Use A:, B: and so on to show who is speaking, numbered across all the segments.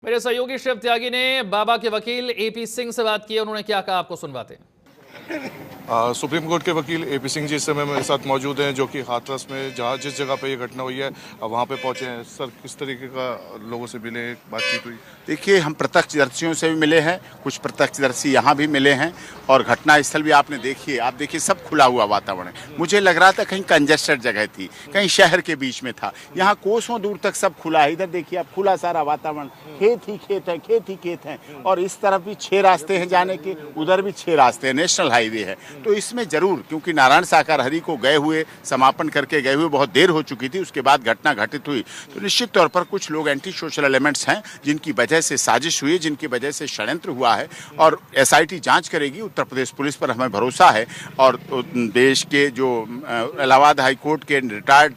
A: मेरे सहयोगी शिव त्यागी ने बाबा के वकील एपी सिंह से बात की। उन्होंने क्या कहा, आपको सुनवाते हैं।
B: सुप्रीम कोर्ट के वकील एपी सिंह जी इस समय मेरे साथ मौजूद हैं, जो कि हाथरस में जहाँ जिस जगह पे ये घटना हुई है वहाँ पे पहुँचे हैं। सर, किस तरीके का लोगों से मिले, बातचीत हुई?
C: देखिए, हम प्रत्यक्षदर्शियों से भी मिले हैं, कुछ प्रत्यक्षदर्शी यहाँ भी मिले हैं और घटनास्थल भी आपने देखिए, आप देखिए सब खुला हुआ वातावरण है। मुझे लग रहा था कहीं कंजेस्टेड जगह थी, कहीं शहर के बीच में था। यहाँ कोसों दूर तक सब खुला है। इधर देखिए आप, खुला सारा वातावरण, खेत ही खेत है, खेत ही खेत है। और इस तरफ भी 6 रास्ते हैं जाने के, उधर भी 6 रास्ते हैं, नेशनल हाईवे है। तो इसमें जरूर, क्योंकि नारायण साकार हरि को गए हुए, समापन करके गए हुए बहुत देर हो चुकी थी, उसके बाद घटना घटित हुई, तो निश्चित तौर पर कुछ लोग एंटी सोशल एलिमेंट्स हैं जिनकी वजह से साजिश हुई, जिनकी वजह से षड्यंत्र हुआ है। और एसआईटी जांच करेगी। उत्तर प्रदेश पुलिस पर हमें भरोसा है और देश के जो इलाहाबाद हाई कोर्ट के रिटायर्ड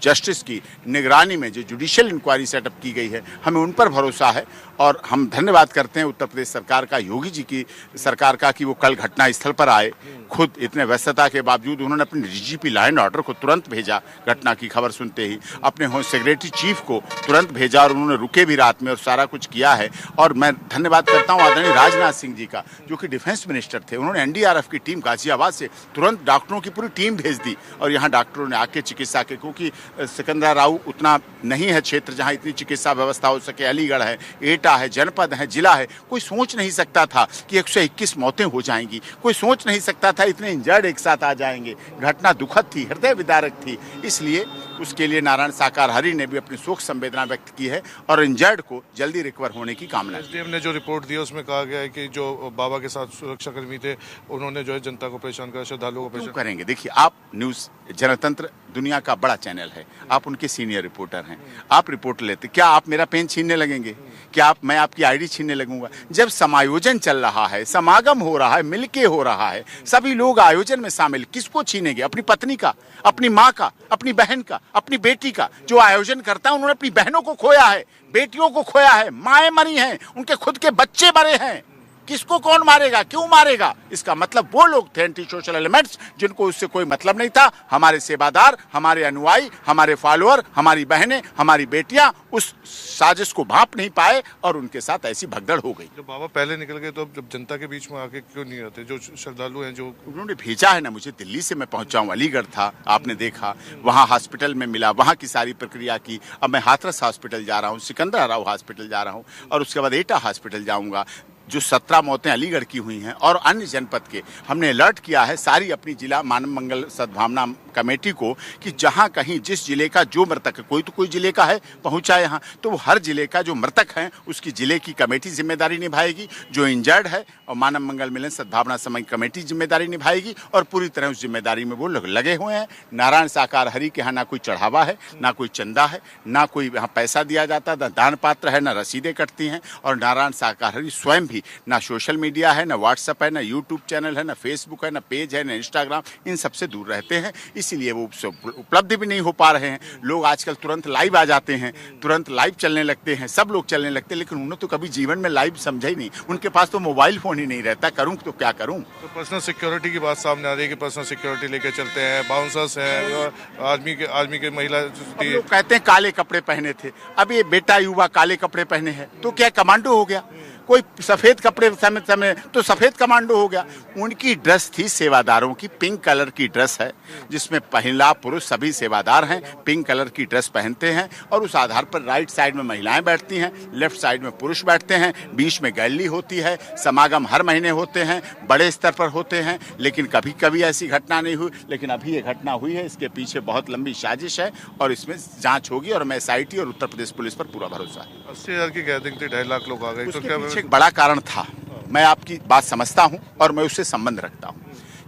C: जस्टिस की निगरानी में जो जुडिशियल इंक्वायरी सेटअप की गई है, हमें उन पर भरोसा है। और हम धन्यवाद करते हैं उत्तर प्रदेश सरकार का, योगी जी की सरकार का, कि वो कल घटना स्थल पर आए। खुद इतने व्यस्तता के बावजूद उन्होंने अपने डीजीपी लॉ एंड ऑर्डर को तुरंत भेजा, घटना की खबर सुनते ही अपने होम सेक्रेटरी चीफ को तुरंत भेजा और उन्होंने रुके भी रात में और सारा कुछ किया है। और मैं धन्यवाद करता हूँ आदरणीय राजनाथ सिंह जी का, जो कि डिफेंस मिनिस्टर थे। उन्होंने एनडीआरएफ की टीम गाजियाबाद से तुरंत डॉक्टरों की पूरी टीम भेज दी और यहाँ डॉक्टरों ने आके चिकित्सा के, क्योंकि सिकंदराबाद उतना नहीं है क्षेत्र जहाँ इतनी चिकित्सा व्यवस्था हो सके। अलीगढ़ है, एटा है, जनपद है, जिला है। कोई सोच नहीं सकता था कि 121 मौतें हो जाएंगी। कोई सोच नहीं सकता था इतने इंजर्ड एक साथ आ जाएंगे। घटना दुखद थी, हृदय विदारक थी। इसलिए उसके लिए नारायण साकार हरि ने भी अपनी शोक संवेदना व्यक्त की है और इंजर्ड को जल्दी रिकवर होने की कामना।
B: एसडीएम ने जो रिपोर्ट दी है उसमें कहा गया है कि जो बाबा के साथ सुरक्षाकर्मी थे, उन्होंने जो है जनता को परेशान करा, श्रद्धालुओं को परेशान
C: करेंगे। देखिए, आप न्यूज जनतंत्र दुनिया का बड़ा चैनल है, आप उनके सीनियर रिपोर्टर हैं, आप रिपोर्ट लेते, क्या आप मेरा पेन छीनने लगेंगे? क्या मैं आपकी आईडी छीनने लगूंगा? जब समायोजन चल रहा है, समागम हो रहा है, मिलके हो रहा है, सभी लोग आयोजन में शामिल, किसको छीनेंगे? अपनी पत्नी का, अपनी माँ का, अपनी बहन का, अपनी बेटी का। जो आयोजन करता है, उन्होंने अपनी बहनों को खोया है, बेटियों को खोया है, माएँ मरी हैं, उनके खुद के बच्चे मरे हैं। किसको कौन मारेगा, क्यों मारेगा? इसका मतलब वो लोग थे एंटी सोशल एलिमेंट्स, जिनको उससे कोई मतलब नहीं था। हमारे सेवादार, हमारे अनुयायी, हमारे फॉलोअर, हमारी बहनें, हमारी बेटियां उस साजिश को भांप नहीं पाए और उनके साथ ऐसी भगदड़ हो गई।
B: जब बाबा पहले निकल गए तो अब जब जनता के बीच में आके क्यों नहीं आते? जो श्रद्धालु हैं, जो
C: उन्होंने भेजा है ना, मुझे दिल्ली से मैं पहुंचा हूँ, अलीगढ़ था, आपने देखा, वहाँ हॉस्पिटल में मिला, वहाँ की सारी प्रक्रिया की। अब मैं हाथरस हॉस्पिटल जा रहा हूँ, सिकंदराबाद हॉस्पिटल जा रहा हूँ और उसके बाद एटा हॉस्पिटल जाऊँगा। जो 17 मौतें अलीगढ़ की हुई हैं और अन्य जनपद के, हमने अलर्ट किया है सारी अपनी जिला मानव मंगल सद्भावना कमेटी को कि जहां कहीं जिस जिले का जो मृतक है, कोई तो कोई जिले का है पहुंचा यहाँ, तो वो हर जिले का जो मृतक है उसकी जिले की कमेटी जिम्मेदारी निभाएगी। जो इंजर्ड है और मानव मंगल मिलन सद्भावना समय कमेटी जिम्मेदारी निभाएगी और पूरी तरह उस जिम्मेदारी में वो लोग लगे हुए हैं। नारायण साकार हरि के यहाँ ना कोई चढ़ावा है, ना कोई चंदा है, ना कोई यहाँ पैसा दिया जाता, ना दान पात्र है, ना रसीदें कटती हैं। और नारायण साकार हरि स्वयं भी ना सोशल मीडिया है, ना व्हाट्सएप है, ना यूट्यूब चैनल है, ना फेसबुक है, ना पेज है, ना इंस्टाग्राम, इन सबसे दूर रहते हैं। इसलिए वो उपलब्ध भी नहीं हो पा रहे हैं। लोग आजकल तुरंत लाइव आ जाते हैं, तुरंत लाइव चलने लगते हैं, सब लोग चलने लगते हैं, लेकिन उन्होंने तो कभी जीवन में लाइव समझा ही नहीं। उनके पास तो मोबाइल फोन ही नहीं रहता। करूँ तो क्या करूँ?
B: तो पर्सनल सिक्योरिटी की बात सामने आ रही है कि पर्सनल सिक्योरिटी लेके चलते हैं, बाउंसर्स हैं, आर्मी के महिला
C: लोग कहते हैं काले कपड़े पहने थे। अब ये बेटा युवा काले कपड़े पहने हैं तो क्या कमांडो हो गया? कोई सफेद कपड़े समय तो सफेद कमांडो हो गया। उनकी ड्रेस थी सेवादारों की, पिंक कलर की ड्रेस है, जिसमें महिला पुरुष सभी सेवादार हैं, पिंक कलर की ड्रेस पहनते हैं और उस आधार पर राइट साइड में महिलाएं बैठती हैं, लेफ्ट साइड में पुरुष बैठते हैं, बीच में गैलरी होती है। समागम हर महीने होते हैं, बड़े स्तर पर होते हैं, लेकिन कभी कभी ऐसी घटना नहीं हुई। लेकिन अभी ये घटना हुई है, इसके पीछे बहुत लंबी साजिश है और इसमें जांच होगी और हमें एसआईटी और उत्तर प्रदेश पुलिस पर पूरा भरोसा है।
B: 80,000 की गैदरिंग थी, 2.5 लाख लोग आ गए, तो क्या
C: एक बड़ा कारण था। मैं आपकी बात समझता हूं और मैं उससे संबंध रखता हूं,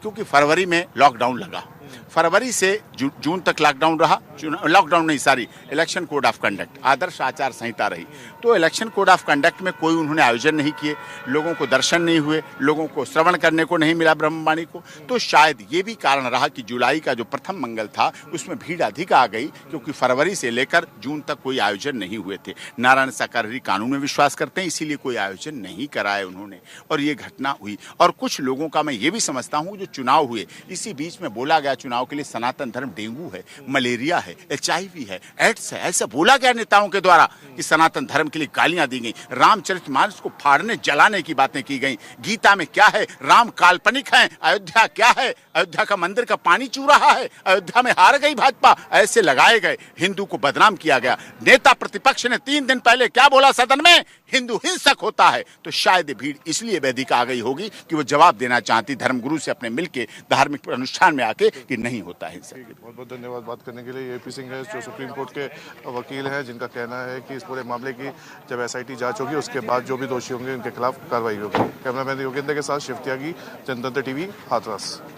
C: क्योंकि फरवरी में लॉकडाउन लगा, फरवरी से जून तक लॉकडाउन रहा। लॉकडाउन नहीं, sorry, election code of conduct, आदर्श आचार संहिता रही। तो इलेक्शन कोड ऑफ कंडक्ट में कोई उन्होंने आयोजन नहीं किए, लोगों को दर्शन नहीं हुए, लोगों को श्रवण करने को नहीं मिला ब्रह्मवाणी को। तो शायद ये भी कारण रहा कि जुलाई का जो प्रथम मंगल था उसमें भीड़ अधिक आ गई, क्योंकि फरवरी से लेकर जून तक कोई आयोजन नहीं हुए थे। नारायण साकार हरि कानून में विश्वास करते हैं, इसीलिए कोई आयोजन नहीं कराए उन्होंने और ये घटना हुई। और कुछ लोगों का मैं ये भी समझता हूँ, जो चुनाव हुए इसी बीच में बोला गया चुनाव के लिए सनातन धर्म डेंगू है, मलेरिया है, HIV है, एड्स है। ऐसा बोला गया नेताओं के द्वारा कि सनातन धर्म के लिए गालियां दी गई, रामचरितमानस को फाड़ने जलाने की बातें की गई। गीता में क्या है? राम काल्पनिक है। अयोध्या क्या है? अयोध्या का मंदिर का पानी चू रहा है। अयोध्या में हार गई भाजपा। ऐसे लगाए गए, हिंदू को बदनाम किया गया। नेता प्रतिपक्ष ने 3 दिन पहले क्या बोला सदन में? हिंदू हिंसक होता है। तो शायद भीड़ इसलिए वेदिका आ गई होगी कि वो जवाब देना चाहती धर्मगुरु से अपने मिलके धार्मिक अनुष्ठान में आके कि नहीं होता हिंसक।
B: बहुत बहुत धन्यवाद बात करने के लिए। AP सिंह है जो सुप्रीम कोर्ट के वकील हैं, जिनका कहना है कि इस पूरे मामले की जब SIT जांच होगी उसके बाद जो भी दोषी होंगे उनके खिलाफ कार्रवाई होगी। कैमरामैन योगेंद्र के साथ शिव त्यागी, जनतंत्र TV, हाथरस।